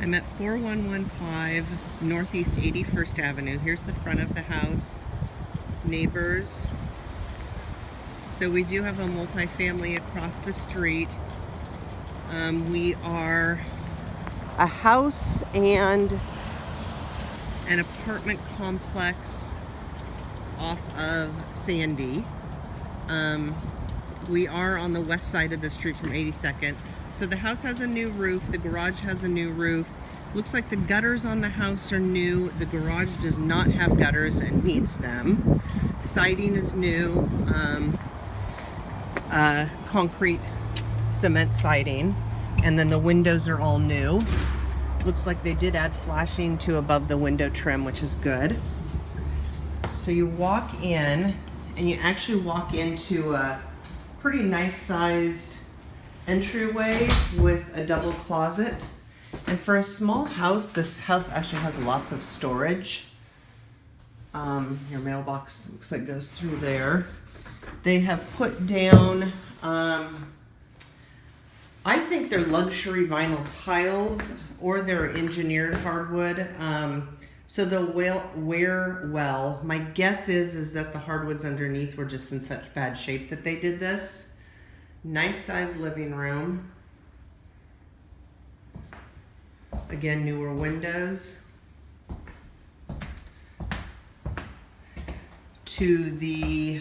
I'm at 4115 Northeast 81st Avenue. Here's the front of the house. Neighbors. So we do have a multifamily across the street. We are a house and an apartment complex off of Sandy. We are on the west side of the street from 82nd. So the house has a new roof, the garage has a new roof. Looks like the gutters on the house are new. The garage does not have gutters and needs them. Siding is new, concrete cement siding. And then the windows are all new. Looks like they did add flashing to above the window trim, which is good. So you walk in, and you actually walk into a pretty nice sized entryway with a double closet. And for a small house, this house actually has lots of storage. Your mailbox looks like goes through there. They have put down, I think they're luxury vinyl tiles or they're engineered hardwood. So they'll wear well. My guess is that the hardwoods underneath were just in such bad shape that they did this. Nice sized living room. Again, newer windows. To the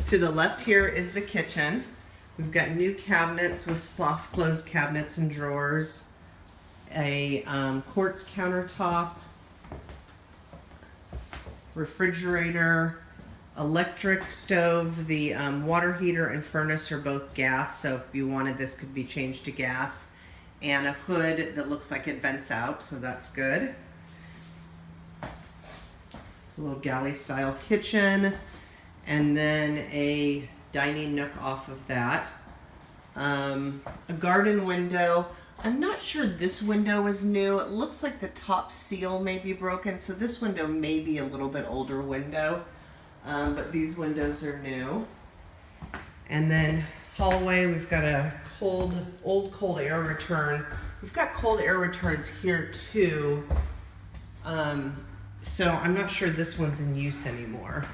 to the left here is the kitchen. We've got new cabinets with soft close cabinets and drawers. A quartz countertop. Refrigerator, electric stove. The water heater and furnace are both gas, so if you wanted, this could be changed to gas. And a hood that looks like it vents out, so that's good. It's a little galley style kitchen, and then a dining nook off of that. A garden window. I'm not sure this window is new. It looks like the top seal may be broken, so this window may be a little bit older window, but these windows are new. And then hallway, we've got a old cold air return. We've got cold air returns here too, so I'm not sure this one's in use anymore.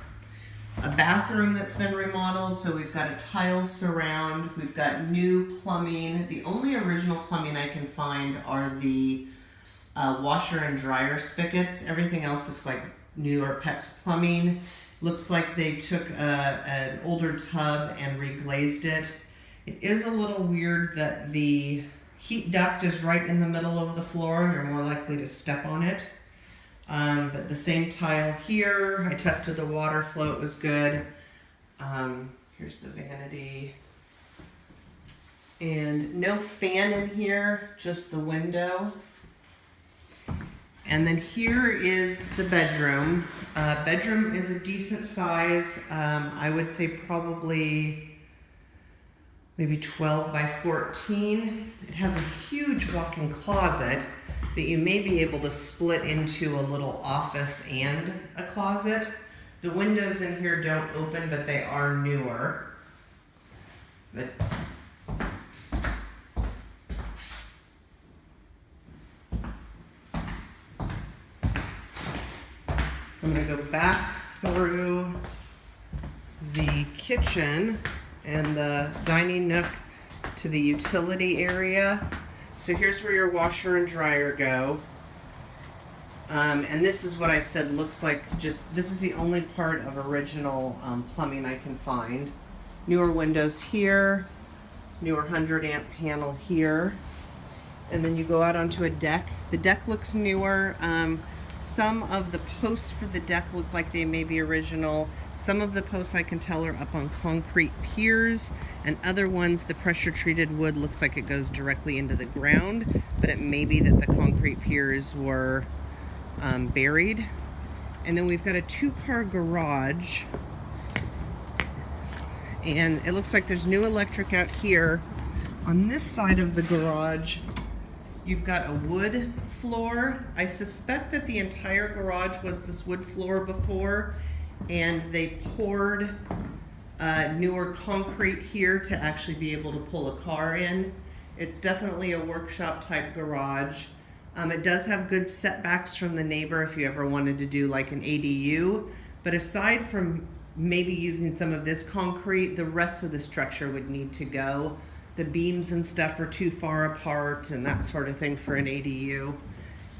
A bathroom that's been remodeled, so we've got a tile surround, we've got new plumbing. The only original plumbing I can find are the washer and dryer spigots. Everything else looks like newer PEX plumbing. Looks like they took an older tub and reglazed it. It is a little weird that the heat duct is right in the middle of the floor. You're more likely to step on it. But the same tile here. I tested the water flow, it was good. Here's the vanity. And no fan in here, just the window. And then here is the bedroom. Bedroom is a decent size. I would say probably maybe 12 by 14. It has a huge walk-in closet that you may be able to split into a little office and a closet. The windows in here don't open, but they are newer. But so I'm going to go back through the kitchen and the dining nook to the utility area. So here's where your washer and dryer go. And this is what I said looks like this is the only part of original plumbing I can find. Newer windows here, newer 100 amp panel here. And then you go out onto a deck. The deck looks newer. Some of the posts for the deck look like they may be original. Some of the posts I can tell are up on concrete piers, and other ones, the pressure treated wood looks like it goes directly into the ground, but it may be that the concrete piers were buried. And then we've got a 2-car garage, and it looks like there's new electric out here. On this side of the garage, you've got a wood floor. I suspect that the entire garage was this wood floor before, and they poured newer concrete here to actually be able to pull a car in. It's definitely a workshop type garage. It does have good setbacks from the neighbor if you ever wanted to do like an ADU, but aside from maybe using some of this concrete, the rest of the structure would need to go. The beams and stuff are too far apart and that sort of thing for an ADU.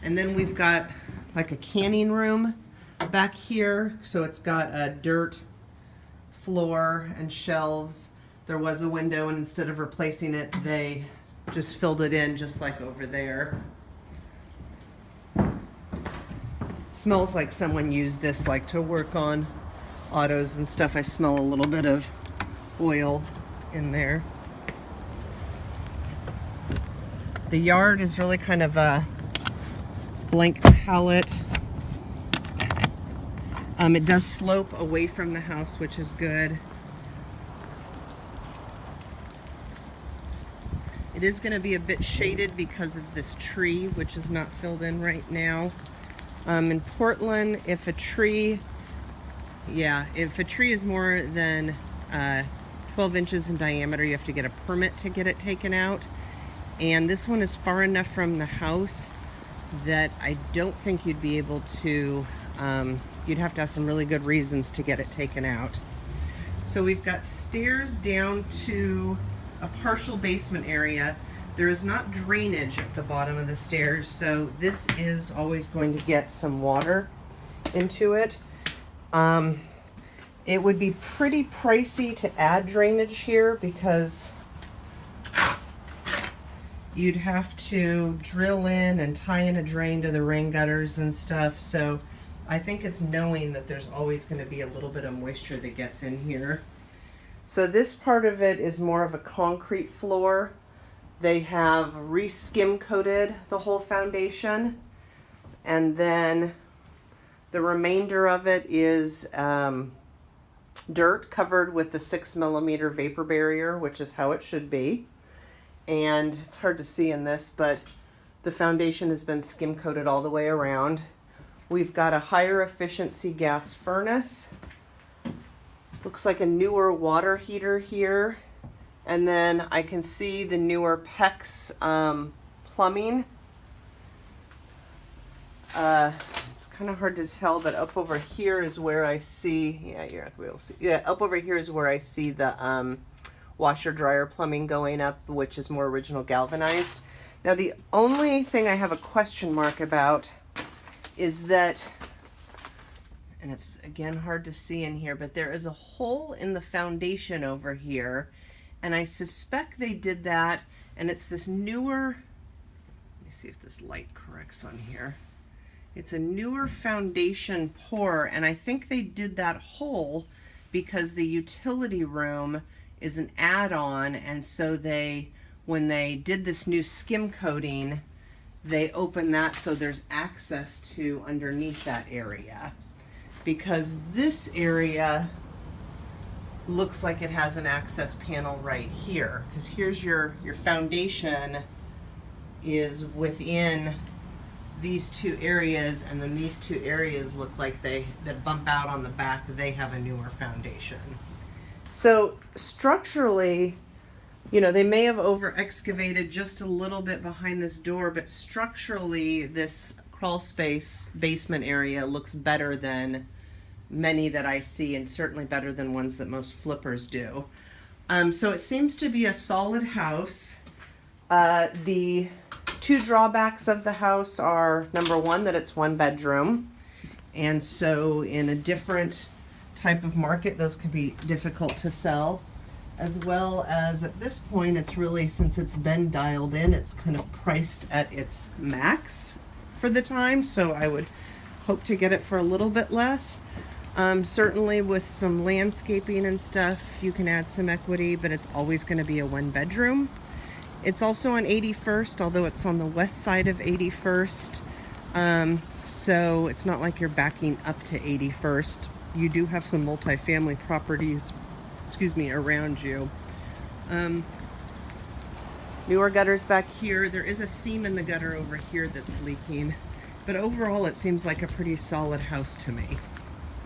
And then we've got like a canning room back here. So it's got a dirt floor and shelves. There was a window, and instead of replacing it, they just filled it in just like over there. Smells like someone used this like to work on autos and stuff. I smell a little bit of oil in there. The yard is really kind of a blank palette. It does slope away from the house, which is good. It is going to be a bit shaded because of this tree, which is not filled in right now. In Portland, if a tree is more than 12 inches in diameter, you have to get a permit to get it taken out. And this one is far enough from the house that I don't think you'd be able to, you'd have to have some really good reasons to get it taken out. So we've got stairs down to a partial basement area. There is not drainage at the bottom of the stairs, so this is always going to get some water into it. It would be pretty pricey to add drainage here because you'd have to drill in and tie in a drain to the rain gutters and stuff. So I think it's knowing that there's always going to be a little bit of moisture that gets in here. So this part of it is more of a concrete floor. They have re-skim coated the whole foundation, and then the remainder of it is dirt covered with the 6mm vapor barrier, which is how it should be. And it's hard to see in this, but the foundation has been skim coated all the way around. We've got a higher efficiency gas furnace. Looks like a newer water heater here. And then I can see the newer PEX plumbing. It's kind of hard to tell, but up over here is where I see, you're not gonna be able to see. Yeah, up over here is where I see the washer dryer plumbing going up, which is more original galvanized. Now the only thing I have a question mark about is that, and it's again hard to see in here, but there is a hole in the foundation over here. And I suspect they did that, and it's this newer, let me see if this light corrects on here. It's a newer foundation pour, and I think they did that hole because the utility room is an add-on, and so when they did this new skim coating, they opened that so there's access to underneath that area. Because this area looks like it has an access panel right here, because here's your foundation is within these two areas, and then these two areas look like that bump out on the back, they have a newer foundation. So structurally, you know, they may have over excavated just a little bit behind this door, but structurally this crawl space basement area looks better than many that I see, and certainly better than ones that most flippers do. So it seems to be a solid house. The two drawbacks of the house are, number one, that it's one bedroom. And so in a different type of market, those could be difficult to sell. As well as at this point, it's really, since it's been dialed in, it's kind of priced at its max for the time. So I would hope to get it for a little bit less. Certainly with some landscaping and stuff, you can add some equity, but it's always going to be a one bedroom. It's also on 81st, although it's on the west side of 81st. So it's not like you're backing up to 81st. You do have some multifamily properties, around you. Newer gutters back here. There is a seam in the gutter over here that's leaking, but overall it seems like a pretty solid house to me.